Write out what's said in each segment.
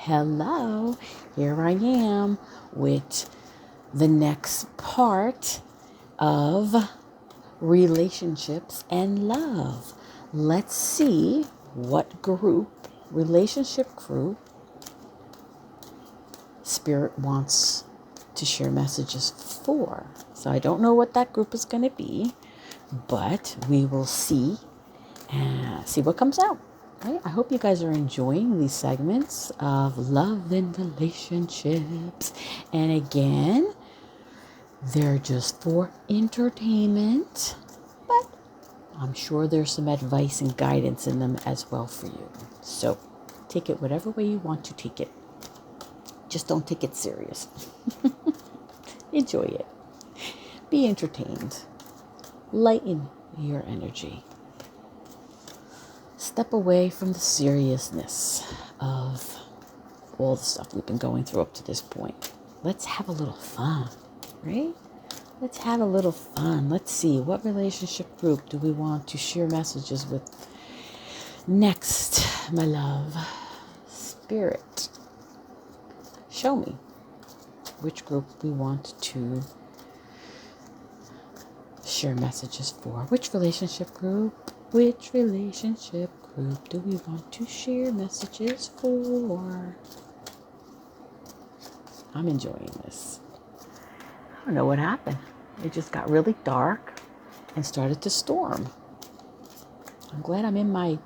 Hello, here I am with the next part of relationships and love. Let's see what relationship group, Spirit wants to share messages for. So I don't know what that group is going to be, but we will see what comes out. Right? I hope you guys are enjoying these segments of love and relationships. And again, they're just for entertainment, but I'm sure there's some advice and guidance in them as well for you. So take it whatever way you want to take it. Just don't take it serious. Enjoy it. Be entertained. Lighten your energy. Step away from the seriousness of all the stuff we've been going through up to this point. Let's have a little fun, right? Let's have a little fun. Let's see, what relationship group do we want to share messages with next, my love? Spirit, show me which group we want to share messages for. Which relationship group do we want to share messages for? I'm enjoying this. I don't know what happened. It just got really dark and started to storm. I'm glad I'm in my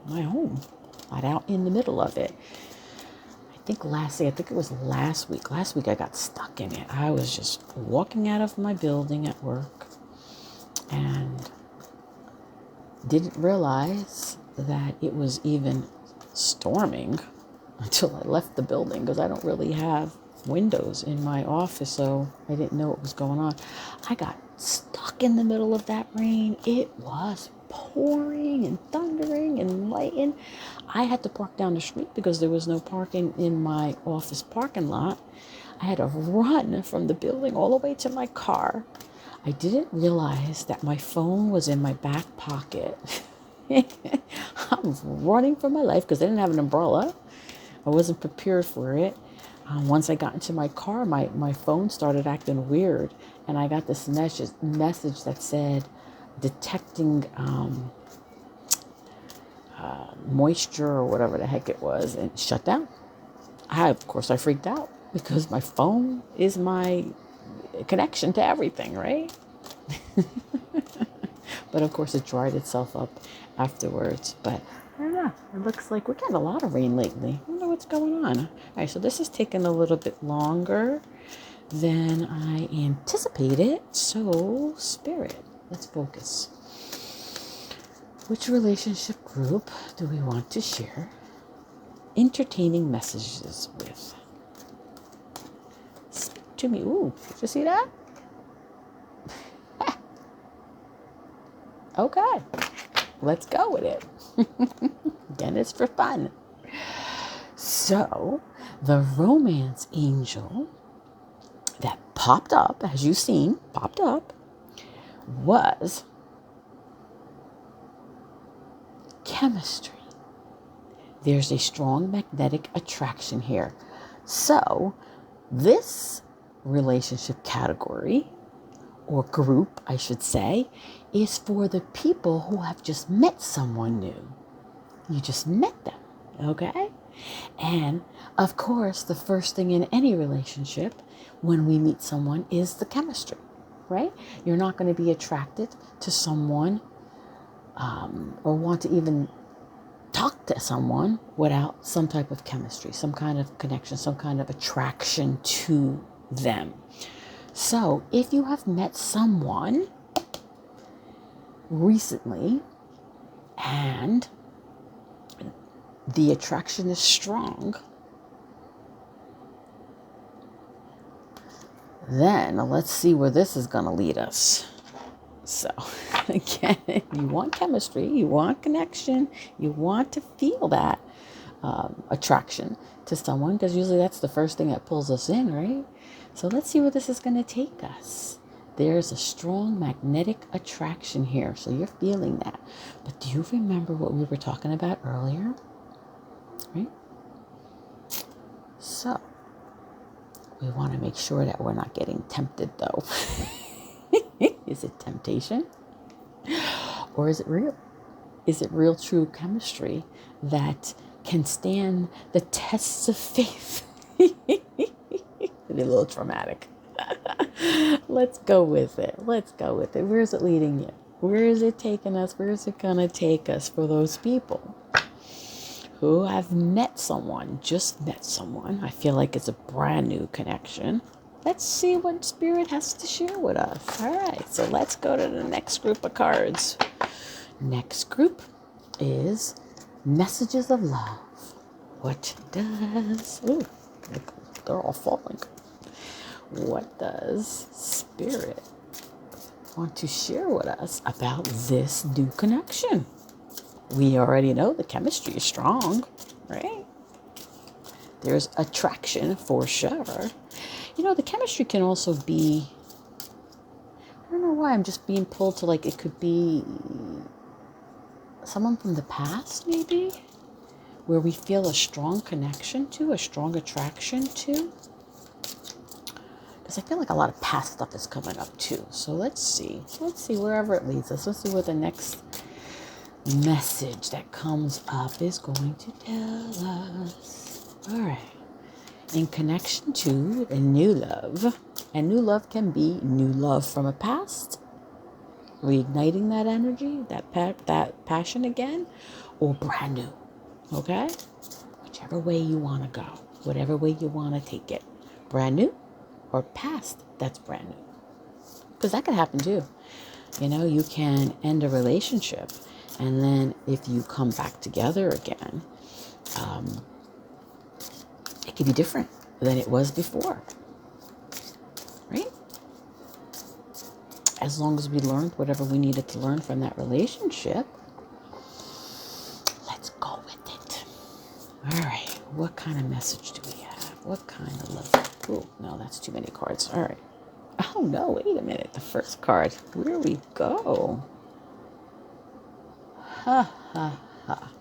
home, not out in the middle of it. I think it was last week. Last week I got stuck in it. I was just walking out of my building at work and didn't realize that it was even storming until I left the building, because I don't really have windows in my office, so I didn't know what was going on. I got stuck in the middle of that rain. It was pouring and thundering and lightning. I had to park down the street because there was no parking in my office parking lot. I had to run from the building all the way to my car. I didn't realize that my phone was in my back pocket. I'm running for my life because I didn't have an umbrella. I wasn't prepared for it. Once I got into my car, my phone started acting weird. And I got this message that said, detecting moisture or whatever the heck it was, and shut down. Of course, I freaked out because my phone is my connection to everything, right? But of course it dried itself up afterwards. But I don't know, it looks like we're getting a lot of rain lately. I don't know what's going on. All right, so this is taking a little bit longer than I anticipated. So Spirit, let's focus. Which relationship group do we want to share entertaining messages with? Speak to me. Ooh, did you see that? Okay, let's go with it. Again, it's for fun. So, the romance angel that popped up, as you've seen, was chemistry. There's a strong magnetic attraction here. So, this relationship category, or group, I should say, is for the people who have just met someone new. You just met them, okay? And of course, the first thing in any relationship when we meet someone is the chemistry, right? You're not going to be attracted to someone or want to even talk to someone without some type of chemistry, some kind of connection, some kind of attraction to them. So if you have met someone recently and the attraction is strong, then let's see where this is going to lead us. So again, you want chemistry, you want connection, you want to feel that attraction to someone, because usually that's the first thing that pulls us in, right? So let's see where this is going to take us. There's a strong magnetic attraction here, so you're feeling that. But do you remember what we were talking about earlier? Right? So we want to make sure that we're not getting tempted, though. Is it temptation? Or is it real? Is it real, true chemistry that can stand the tests of faith? It'd be a little traumatic. Let's go with it. Let's go with it. Where is it leading you? Where is it taking us? Where is it going to take us for those people who have met someone, just met someone? I feel like it's a brand new connection. Let's see what Spirit has to share with us. All right, so let's go to the next group of cards. Next group is Messages of Love. What does... Ooh, they're all falling. What does Spirit want to share with us about this new connection? We already know the chemistry is strong, right? There's attraction for sure. You know, the chemistry can also be, I don't know why, I'm just being pulled to, like, it could be someone from the past, maybe, where we feel a strong connection to, a strong attraction to. Because I feel like a lot of past stuff is coming up too. So let's see wherever it leads us. Let's see what the next message that comes up is going to tell us. All right. In connection to a new love. And new love can be new love from a past, reigniting that energy, that passion again, or brand new. Okay? Whichever way you want to go, whatever way you want to take it. Brand new or past that's brand new. Because that could happen too. You know, you can end a relationship, and then if you come back together again, it could be different than it was before. Right? As long as we learned whatever we needed to learn from that relationship, let's go with it. All right. What kind of message do we have? What kind of love? Oh, no, that's too many cards. All right. Oh, no, wait a minute. The first card. Where we go? Ha, ha, ha.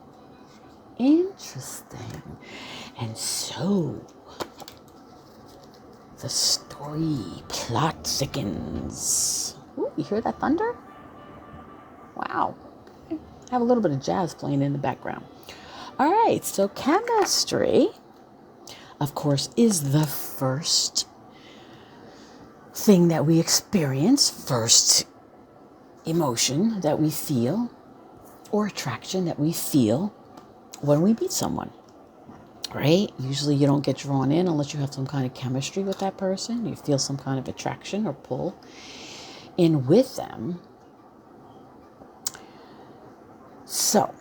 Interesting. And so, the story plot thickens. Ooh, you hear that thunder? Wow. I have a little bit of jazz playing in the background. All right, so chemistry, of course, is the first thing that we experience, first emotion that we feel, or attraction that we feel when we meet someone, right? Usually you don't get drawn in unless you have some kind of chemistry with that person. You feel some kind of attraction or pull in with them. So,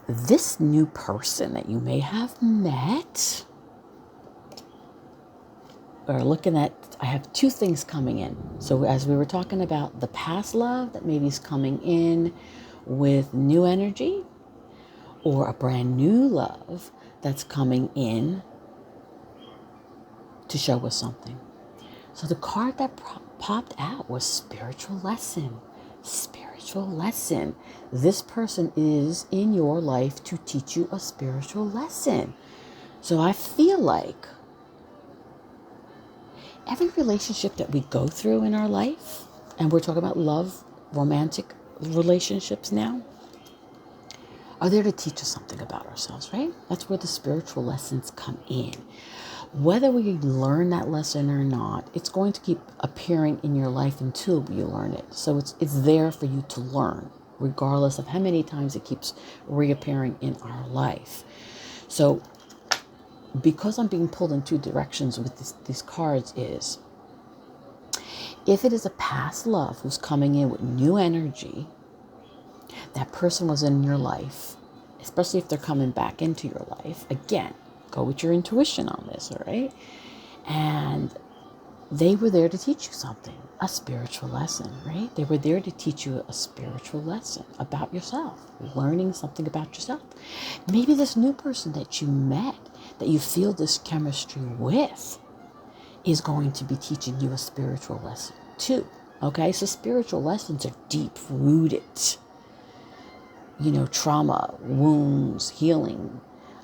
this new person that you may have met, or looking at, I have two things coming in. So as we were talking about the past love that maybe is coming in with new energy, or a brand new love that's coming in to show us something. So the card that popped out was spiritual lesson. Spiritual lesson. This person is in your life to teach you a spiritual lesson. So I feel like every relationship that we go through in our life, and we're talking about love, romantic relationships now, are there to teach us something about ourselves, right? That's where the spiritual lessons come in. Whether we learn that lesson or not, it's going to keep appearing in your life until you learn it. So it's there for you to learn, regardless of how many times it keeps reappearing in our life. So because I'm being pulled in two directions with these cards is, if it is a past love who's coming in with new energy, that person was in your life, especially if they're coming back into your life. Again, go with your intuition on this, all right? And they were there to teach you something, a spiritual lesson, right? They were there to teach you a spiritual lesson about yourself, learning something about yourself. Maybe this new person that you met, that you feel this chemistry with, is going to be teaching you a spiritual lesson too, okay? So spiritual lessons are deep-rooted. You know, trauma, wounds, healing,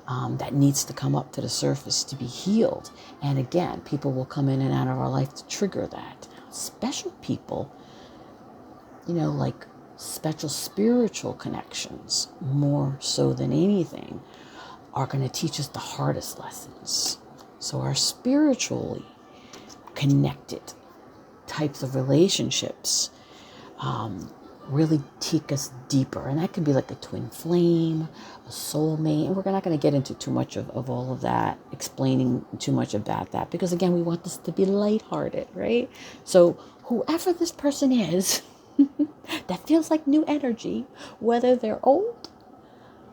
that needs to come up to the surface to be healed. And again, people will come in and out of our life to trigger that. Special people, like special spiritual connections, more so than anything, are going to teach us the hardest lessons. So our spiritually connected types of relationships really take us deeper. And that can be like a twin flame, a soulmate. And we're not going to get into too much of all of that, explaining too much about that. Because again, we want this to be lighthearted, right? So whoever this person is that feels like new energy, whether they're old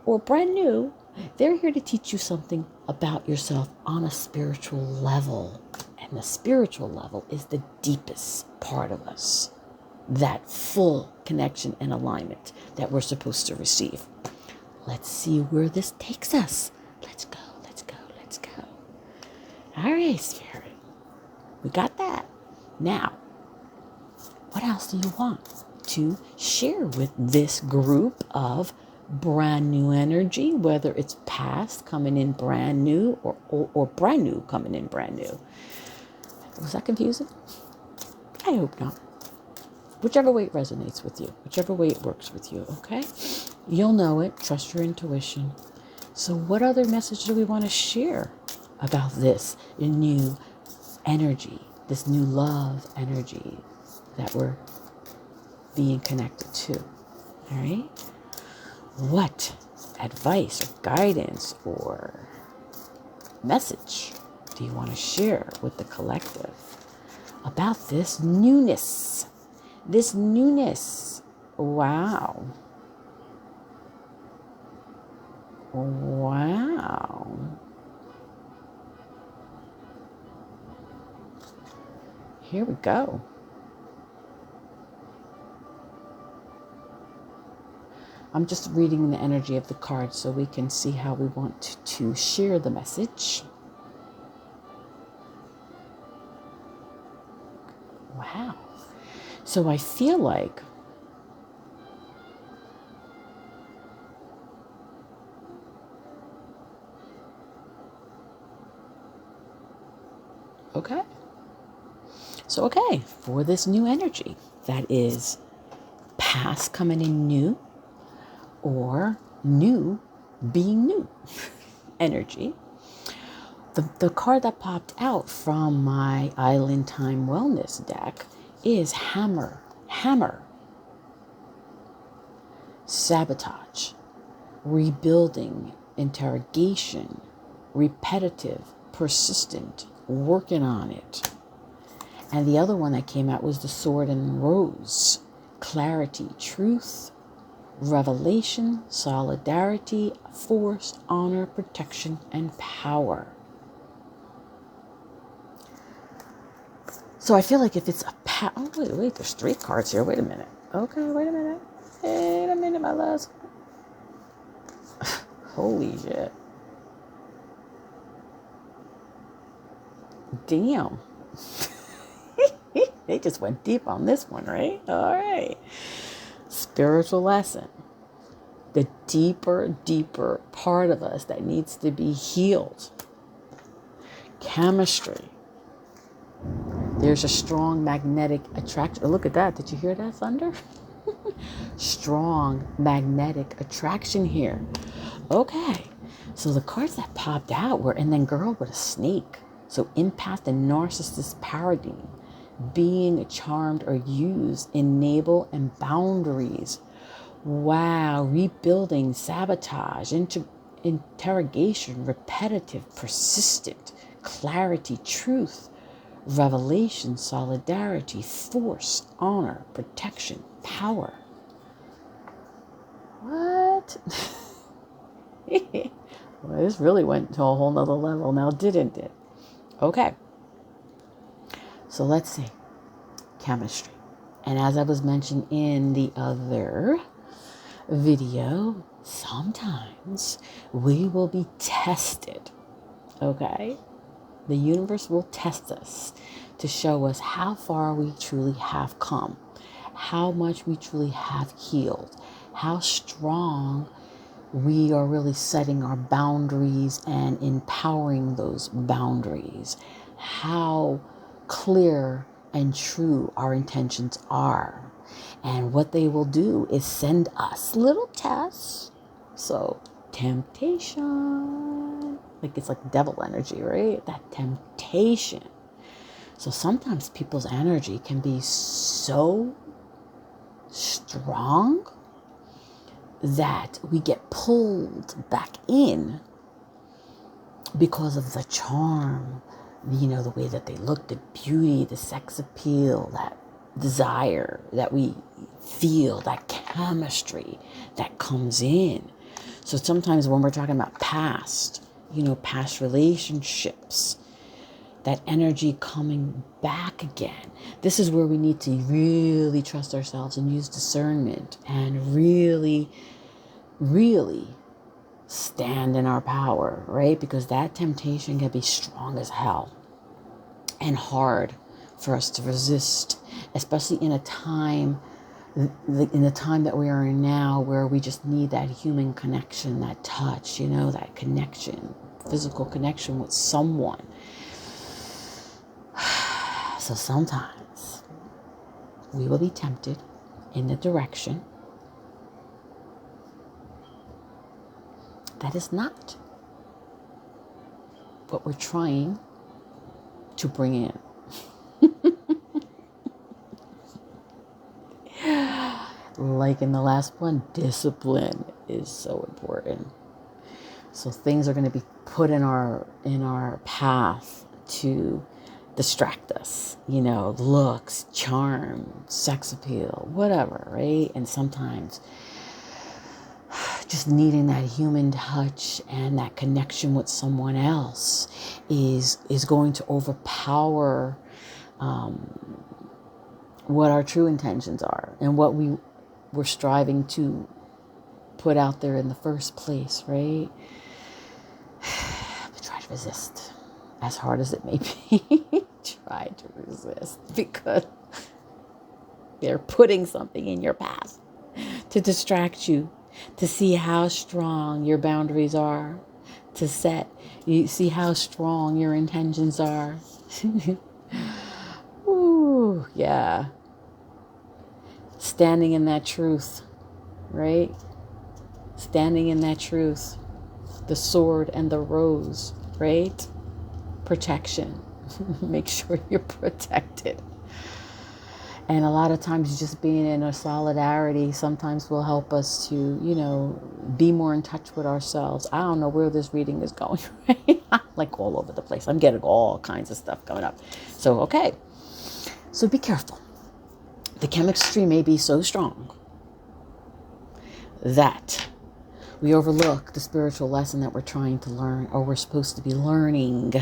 or brand new, they're here to teach you something about yourself on a spiritual level. And the spiritual level is the deepest part of us. That full connection and alignment that we're supposed to receive. Let's see where this takes us. Let's go, let's go, let's go. All right, Spirit. We got that. Now, what else do you want to share with this group of brand new energy, whether it's past coming in brand new or brand new coming in brand new? Was that confusing? I hope not. Whichever way it resonates with you, whichever way it works with you, okay? You'll know it. Trust your intuition. So what other message do we want to share about this new energy, this new love energy that we're being connected to? All right? What advice or guidance or message do you want to share with the collective about this newness? This newness. Wow. Wow. Here we go. I'm just reading the energy of the cards so we can see how we want to share the message. Wow. So I feel like for this new energy that is past coming in new or new being new energy, the card that popped out from my Island Time Wellness deck is hammer, sabotage, rebuilding, interrogation, repetitive, persistent, working on it. And the other one that came out was the sword and rose, clarity, truth, revelation, solidarity, force, honor, protection, and power. So I feel like if it's wait, there's 3 cards here. Wait a minute. Okay, wait a minute, my loves. Holy shit. Damn. They just went deep on this one, right? All right. Spiritual lesson. The deeper part of us that needs to be healed. Chemistry. There's a strong magnetic attraction. Oh, look at that. Did you hear that thunder? Strong magnetic attraction here. Okay. So the cards that popped out were, and then girl with a snake. So empath and narcissist paradigm. Being charmed or used, enable and boundaries. Wow. Rebuilding, sabotage, interrogation, repetitive, persistent, clarity, truth, revelation, solidarity, force, honor, protection, power. What? Well, this really went to a whole nother level now, didn't it? Okay. So let's see. Chemistry. And as I was mentioned in the other video, sometimes we will be tested. Okay? The universe will test us to show us how far we truly have come, how much we truly have healed, how strong we are really setting our boundaries and empowering those boundaries. How clear and true our intentions are. And what they will do is send us little tests. So, temptation. Like it's like devil energy, right? That temptation. So sometimes people's energy can be so strong that we get pulled back in because of the charm, the way that they look, the beauty, the sex appeal, that desire that we feel, that chemistry that comes in. So sometimes when we're talking about past relationships, that energy coming back again. This is where we need to really trust ourselves and use discernment and really, really stand in our power, right? Because that temptation can be strong as hell and hard for us to resist, especially in the time that we are in now, where we just need that human connection, that touch, that connection, physical connection with someone. So sometimes we will be tempted in the direction that is not what we're trying to bring in. Like in the last one, discipline is so important. So things are going to be put in our path to distract us, looks, charm, sex appeal, whatever, right? And sometimes just needing that human touch and that connection with someone else is going to overpower what our true intentions are and what we were striving to put out there in the first place, right? But try to resist. As hard as it may be, try to resist, because they're putting something in your path to distract you, to see how strong your boundaries are, to see how strong your intentions are. Ooh, yeah. Standing in that truth, right? Standing in that truth, the sword and the rose, right? Protection. Make sure you're protected. And a lot of times just being in a solidarity sometimes will help us to, be more in touch with ourselves. I don't know where this reading is going, right? Like all over the place. I'm getting all kinds of stuff coming up. So, okay. So be careful. The chemistry may be so strong that we overlook the spiritual lesson that we're trying to learn, or we're supposed to be learning,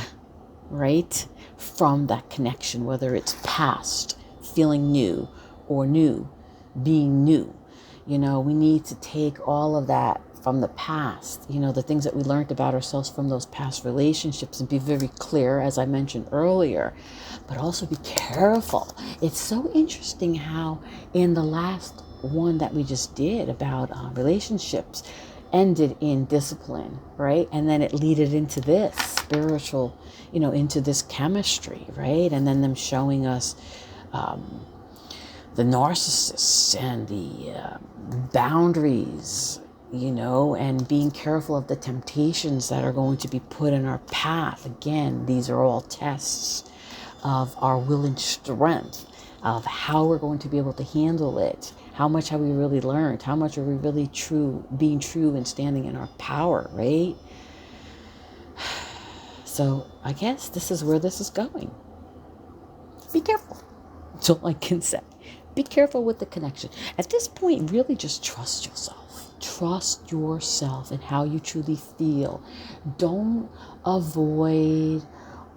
right? From that connection, whether it's past, feeling new, or new, being new. We need to take all of that from the past, the things that we learned about ourselves from those past relationships, and be very clear, as I mentioned earlier, but also be careful. It's so interesting how in the last one that we just did about relationships ended in discipline, right? And then it leaded into this spiritual, into this chemistry, right? And then them showing us the narcissists and the boundaries, and being careful of the temptations that are going to be put in our path. Again, these are all tests of our will and strength, of how we're going to be able to handle it. How much have we really learned? How much are we really being true and standing in our power, right? So I guess this is where this is going. Be careful. That's all I can say. Be careful with the connection. At this point, really just trust yourself. Trust yourself and how you truly feel. Don't avoid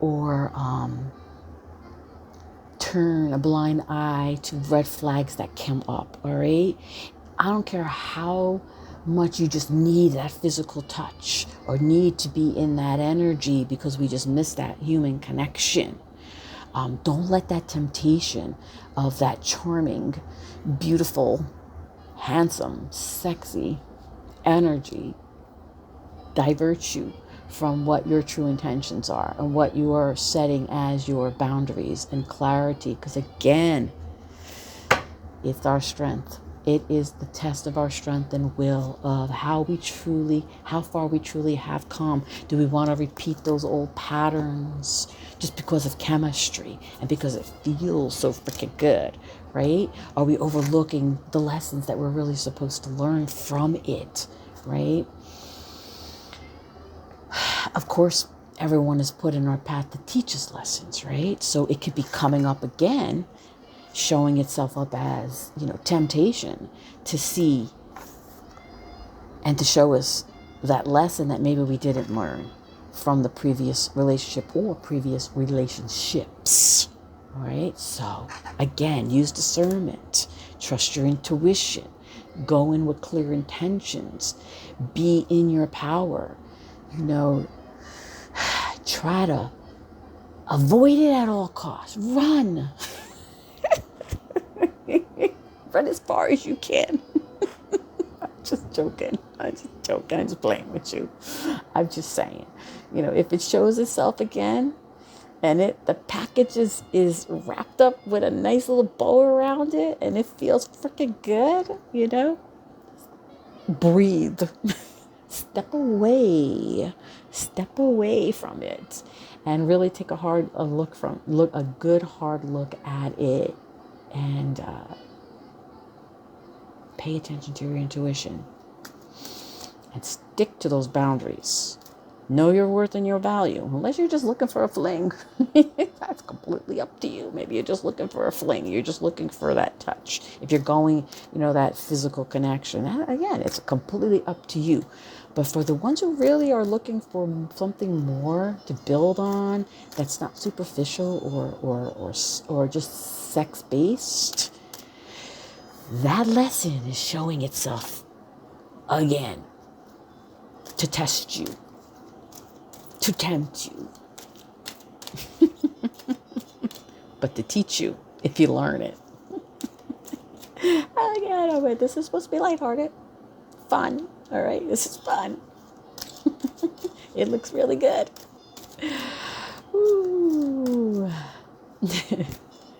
or turn a blind eye to red flags that come up, all right? I don't care how much you just need that physical touch or need to be in that energy because we just miss that human connection. Don't let that temptation of that charming, beautiful, handsome, sexy energy divert you from what your true intentions are and what you are setting as your boundaries and clarity. Because again, it's our strength. It is the test of our strength and will, of how far we truly have come. Do we want to repeat those old patterns just because of chemistry and because it feels so freaking good, right? Are we overlooking the lessons that we're really supposed to learn from it, right? Of course, everyone is put in our path to teach us lessons, right? So it could be coming up again, showing itself up as, temptation to see and to show us that lesson that maybe we didn't learn from the previous relationship or previous relationships. All right. So again, use discernment, trust your intuition, go in with clear intentions, be in your power, try to avoid it at all costs. Run. Run as far as you can. I'm just joking. I'm just playing with you. I'm just saying, if it shows itself again and the package is wrapped up with a nice little bow around it and it feels freaking good, breathe. Step away from it and really take a good hard look at it and pay attention to your intuition and stick to those boundaries. Know your worth and your value, unless you're just looking for a fling. That's completely up to you. Maybe you're just looking for a fling. You're just looking for that touch. If you're going, that physical connection, again, it's completely up to you. But for the ones who really are looking for something more to build on, that's not superficial or just sex-based, that lesson is showing itself again to test you, to tempt you, but to teach you if you learn it. Again, this is supposed to be lighthearted, fun. All right, this is fun. It looks really good. Ooh.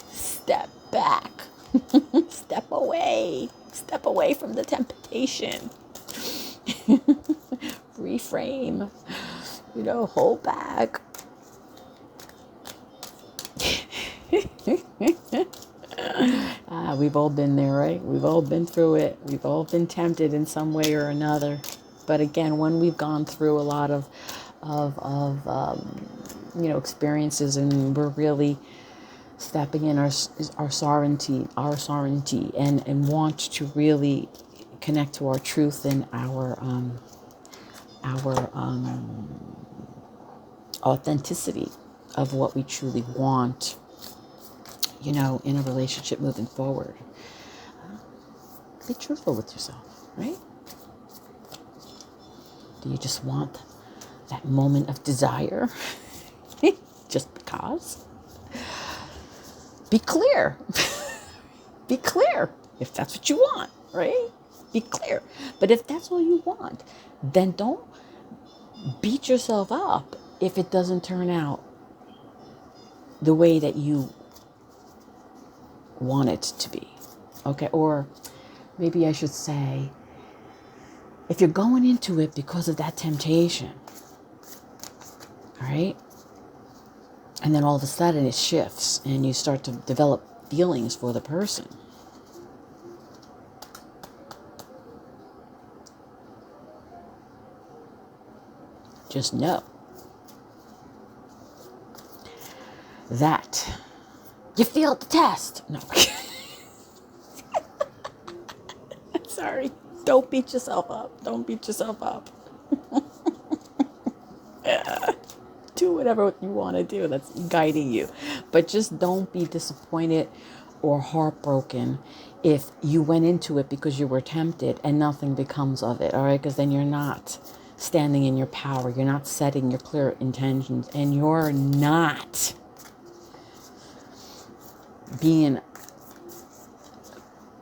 Step back. Step away from the temptation. Reframe, hold back. We've all been there, right? We've all been through it. We've all been tempted in some way or another. But again, when we've gone through a lot of experiences and we're really stepping in our sovereignty and want to really connect to our truth and our authenticity of what we truly want, in a relationship moving forward. Be truthful with yourself, right? Do you just want that moment of desire just because? Be clear. Be clear if that's what you want, right? Be clear. But if that's all you want, then don't beat yourself up if it doesn't turn out the way that you want it to be. Okay, or maybe I should say, if you're going into it because of that temptation, all right, and then all of a sudden it shifts and you start to develop feelings for the person, just know that you failed the test. No. Sorry. Don't beat yourself up. Don't beat yourself up. Do whatever you want to do that's guiding you. But just don't be disappointed or heartbroken if you went into it because you were tempted and nothing becomes of it. All right? Because then you're not standing in your power. You're not setting your clear intentions. And you're not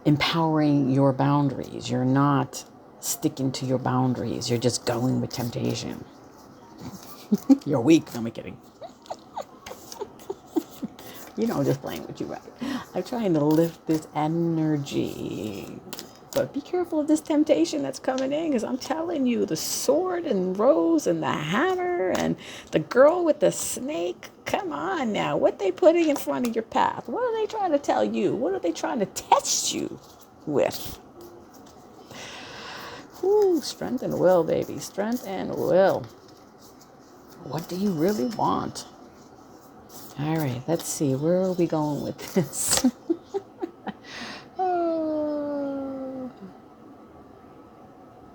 empowering your boundaries. You're not sticking to your boundaries. You're just going with temptation. You're weak. No, I'm kidding. You know, I'm just playing with you, right? I'm trying to lift this energy. But be careful of this temptation that's coming in, because I'm telling you, the sword and rose and the hammer and the girl with the snake. Come on now. What they putting in front of your path? What are they trying to tell you? What are they trying to test you with? Ooh, strength and will, baby. Strength and will. What do you really want? All right, let's see. Where are we going with this?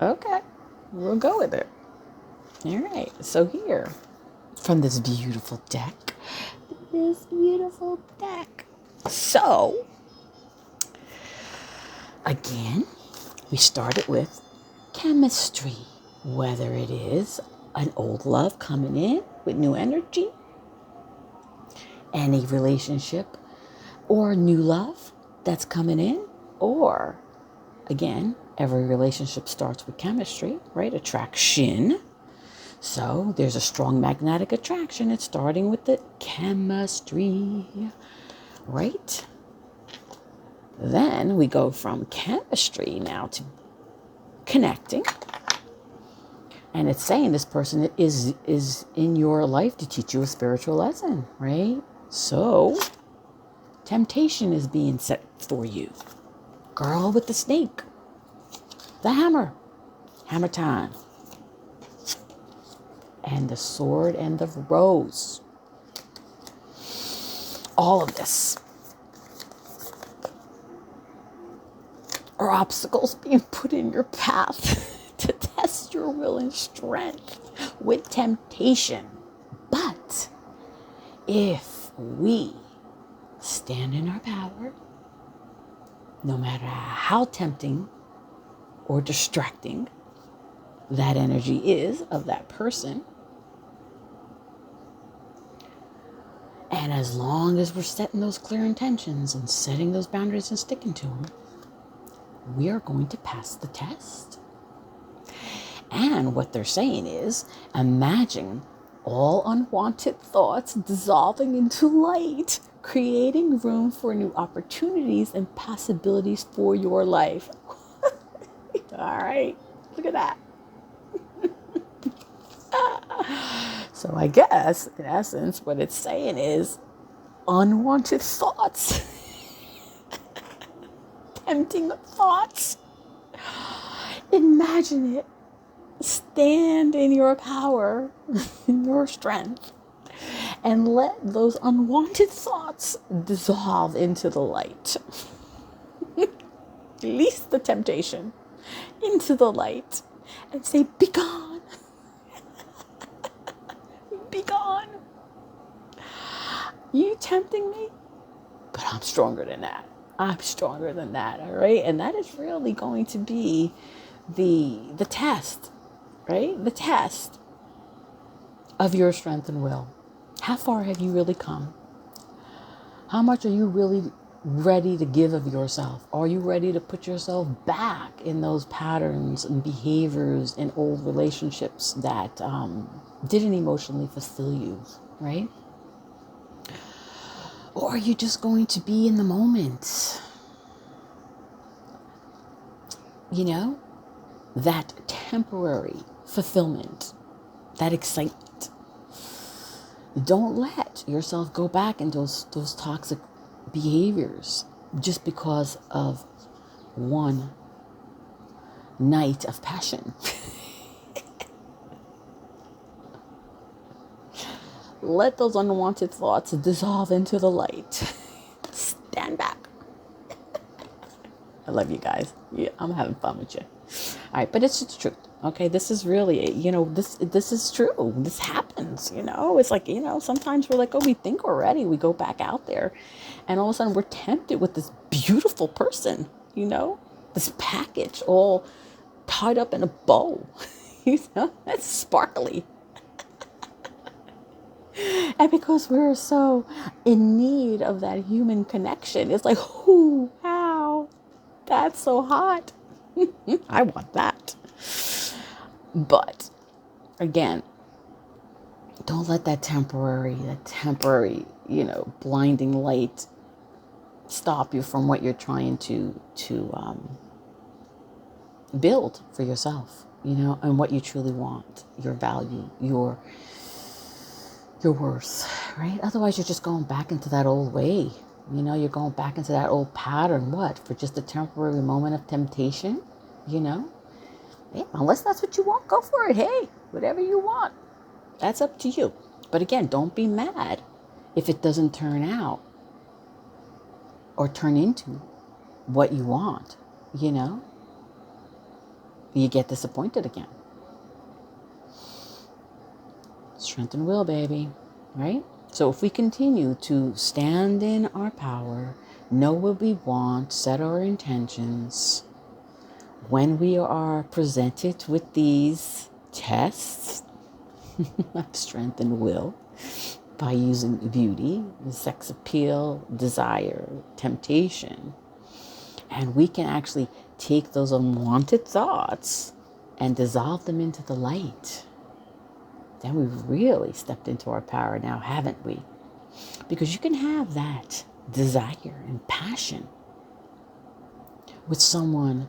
Okay, we'll go with it. All right, so here, from this beautiful deck. So, again, we started with chemistry. Whether it is an old love coming in with new energy, any relationship, or new love that's coming in, or again, every relationship starts with chemistry, right? Attraction. So there's a strong magnetic attraction. It's starting with the chemistry, right? Then we go from chemistry now to connecting. And it's saying this person is in your life to teach you a spiritual lesson, right? So, temptation is being set for you. Girl with the snake. The hammer. Hammer time. And the sword and the rose. All of this are obstacles being put in your path to test your will and strength with temptation. But if we stand in our power, no matter how tempting or distracting that energy is of that person, and as long as we're setting those clear intentions and setting those boundaries and sticking to them, we are going to pass the test. And what they're saying is, imagine all unwanted thoughts dissolving into light, creating room for new opportunities and possibilities for your life. All right, look at that. So I guess, in essence, what it's saying is unwanted thoughts, tempting thoughts. Imagine it. Stand in your power, in your strength, and let those unwanted thoughts dissolve into the light. Release the temptation into the light and say, be gone. Be gone. You tempting me? But I'm stronger than that. I'm stronger than that, all right? And that is really going to be the test, right? The test of your strength and will. How far have you really come? How much are you really ready to give of yourself? Are you ready to put yourself back in those patterns and behaviors in old relationships that didn't emotionally fulfill you, right? Or are you just going to be in the moment? You know, that temporary fulfillment, that excitement. Don't let yourself go back into those toxic behaviors just because of one night of passion. Let those unwanted thoughts dissolve into the light. Stand back. I love you guys. Yeah, I'm having fun with you. All right, but it's the truth. Okay, this is really, this is true. This happens, It's like, sometimes we're like, oh, we think we're ready. We go back out there, and all of a sudden we're tempted with this beautiful person, this package all tied up in a bow, that's sparkly. And because we're so in need of that human connection, it's like, ooh, wow, that's so hot. I want that. But again, don't let that temporary, blinding light stop you from what you're trying to build for yourself, and what you truly want, your value, your worth, right? Otherwise, you're just going back into that old way. You're going back into that old pattern. What? For just a temporary moment of temptation, Yeah, unless that's what you want, go for it. Hey, whatever you want, that's up to you. But again, don't be mad if it doesn't turn out or turn into what you want, You get disappointed again. Strength and will, baby, right? So if we continue to stand in our power, know what we want, set our intentions, when we are presented with these tests of strength and will, by using beauty, sex appeal, desire, temptation, and we can actually take those unwanted thoughts and dissolve them into the light, then we've really stepped into our power now, haven't we? Because you can have that desire and passion with someone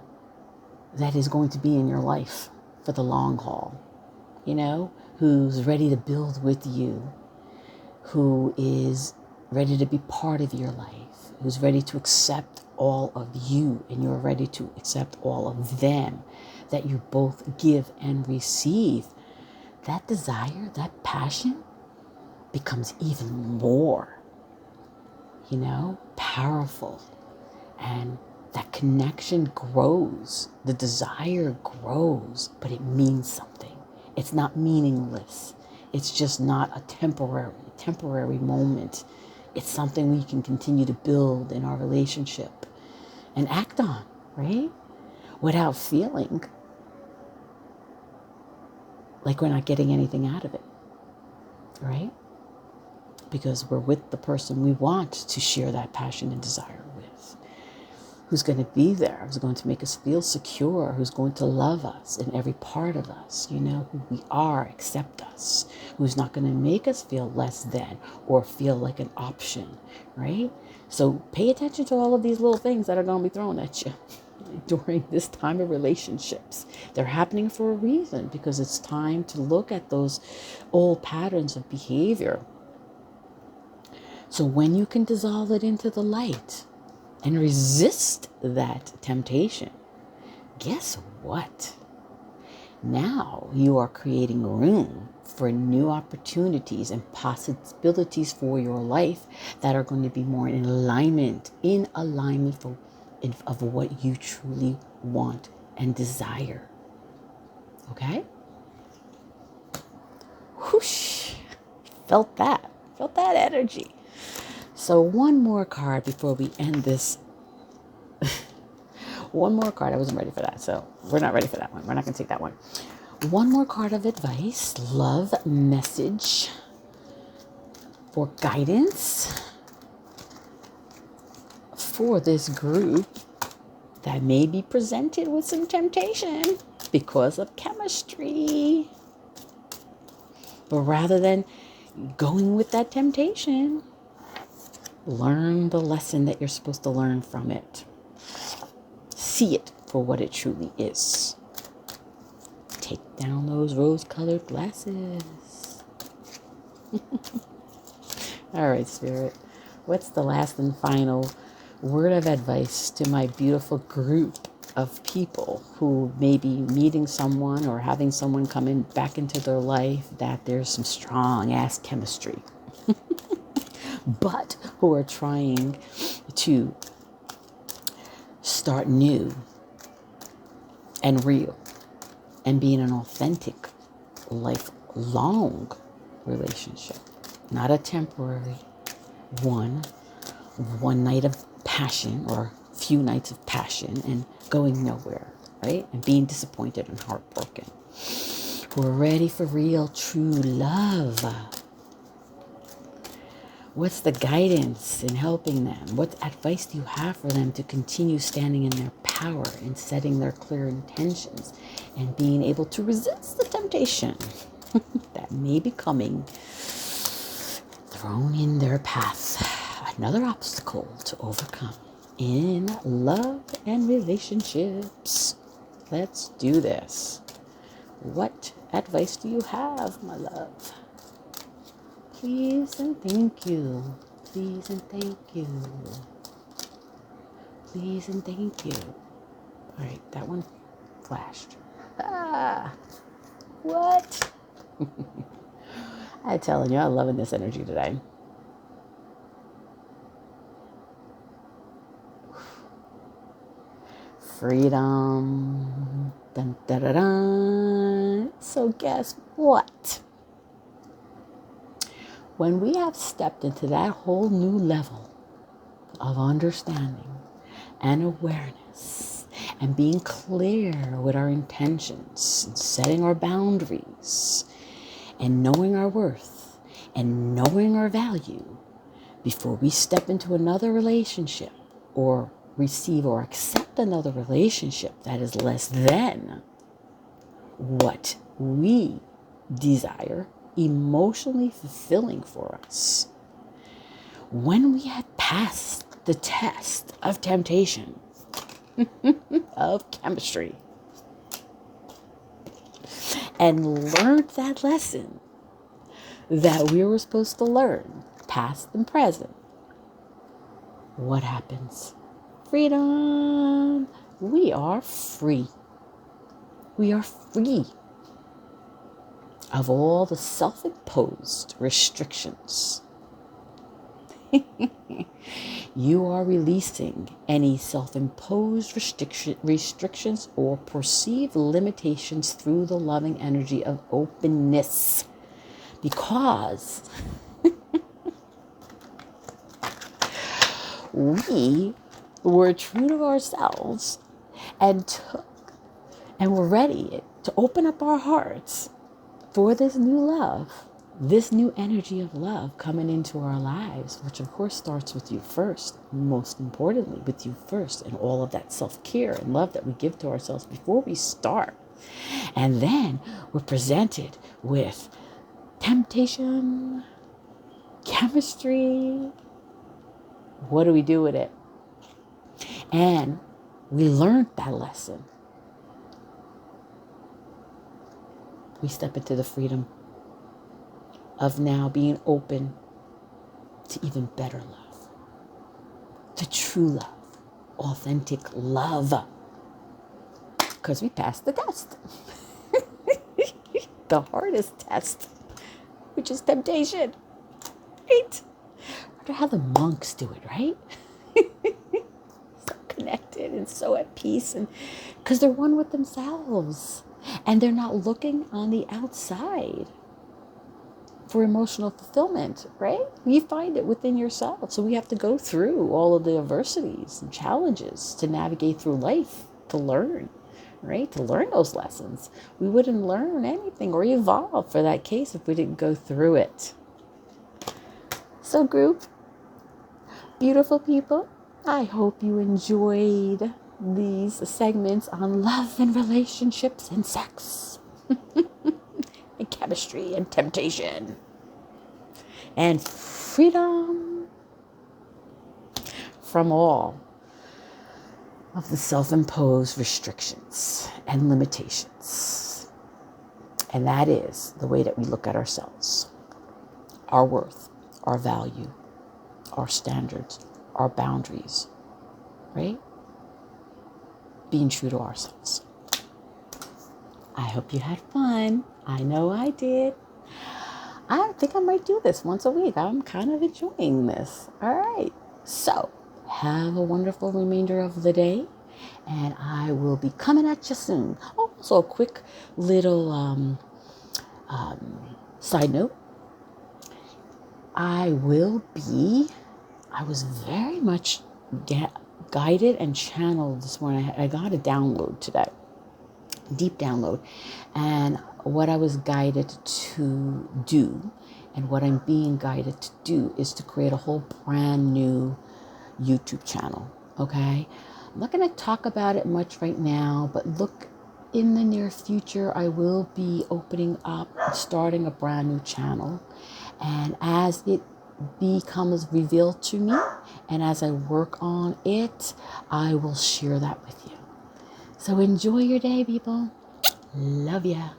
that is going to be in your life for the long haul, who's ready to build with you, who is ready to be part of your life, who's ready to accept all of you, and you're ready to accept all of them, that you both give and receive. That desire, that passion becomes even more, powerful. And that connection grows. The desire grows, but it means something. It's not meaningless. It's just not a temporary moment. It's something we can continue to build in our relationship and act on, right? Without feeling like we're not getting anything out of it, right? Because we're with the person we want to share that passion and desire with, who's going to be there, who's going to make us feel secure, who's going to love us in every part of us, who we are, accept us, who's not going to make us feel less than or feel like an option, right? So pay attention to all of these little things that are going to be thrown at you during this time of relationships. They're happening for a reason, because it's time to look at those old patterns of behavior. So when you can dissolve it into the light and resist that temptation, guess what? Now you are creating room for new opportunities and possibilities for your life that are going to be more in alignment of what you truly want and desire. Okay? Whoosh! Felt that energy. So one more card before we end this. One more card. I wasn't ready for that, so we're not ready for that one. We're not going to take that one. One more card of advice, love message for guidance for this group that may be presented with some temptation because of chemistry. But rather than going with that temptation, learn the lesson that you're supposed to learn from it. See it for what it truly is. Take down those rose-colored glasses. All right, Spirit. What's the last and final word of advice to my beautiful group of people who may be meeting someone or having someone come back into their life that there's some strong-ass chemistry, but who are trying to start new and real and be in an authentic, lifelong relationship, not a temporary one night of passion or few nights of passion and going nowhere, right? And being disappointed and heartbroken. We're ready for real, true love. What's the guidance in helping them? What advice do you have for them to continue standing in their power and setting their clear intentions and being able to resist the temptation that may be coming thrown in their path? Another obstacle to overcome in love and relationships. Let's do this. What advice do you have, my love? Please and thank you. Please and thank you. Please and thank you. All right, that one flashed. What? I'm telling you, I'm loving this energy today. Freedom. Dun, dun, dun, dun. So guess what? When we have stepped into that whole new level of understanding and awareness and being clear with our intentions and setting our boundaries and knowing our worth and knowing our value before we step into another relationship or receive or accept another relationship that is less than what we desire, emotionally fulfilling for us. When we had passed the test of temptation, of chemistry, and learned that lesson that we were supposed to learn, past and present, what happens? Freedom. We are free. We are free of all the self-imposed restrictions. You are releasing any self-imposed restrictions or perceived limitations through the loving energy of openness. Because we were true to ourselves and were ready to open up our hearts for this new love, this new energy of love coming into our lives, which of course starts with you first, most importantly with you first, and all of that self-care and love that we give to ourselves before we start. And then we're presented with temptation, chemistry. What do we do with it? And we learned that lesson. We step into the freedom of now being open to even better love, to true love, authentic love, because we passed the test. The hardest test, which is temptation, right? I wonder how the monks do it, right? So connected and so at peace, and because they're one with themselves. And they're not looking on the outside for emotional fulfillment, right? You find it within yourself. So we have to go through all of the adversities and challenges to navigate through life, to learn, right? To learn those lessons. We wouldn't learn anything or evolve for that case if we didn't go through it. So group, beautiful people, I hope you enjoyed these segments on love and relationships and sex and chemistry and temptation and freedom from all of the self-imposed restrictions and limitations. And that is the way that we look at ourselves, our worth, our value, our standards, our boundaries, right? Being true to ourselves. I hope you had fun. I know I did. I think I might do this once a week. I'm kind of enjoying this. All right. So have a wonderful remainder of the day. And I will be coming at you soon. Oh, also a quick little side note. I was very much guided and channeled this morning. I got a download today, deep download, and what I was guided to do And what I'm being guided to do is to create a whole brand new YouTube channel. Okay? I'm not going to talk about it much right now, but look, in the near future, I will be opening up, starting a brand new channel. And as it becomes revealed to me, and as I work on it, I will share that with you. So enjoy your day, people. Love ya.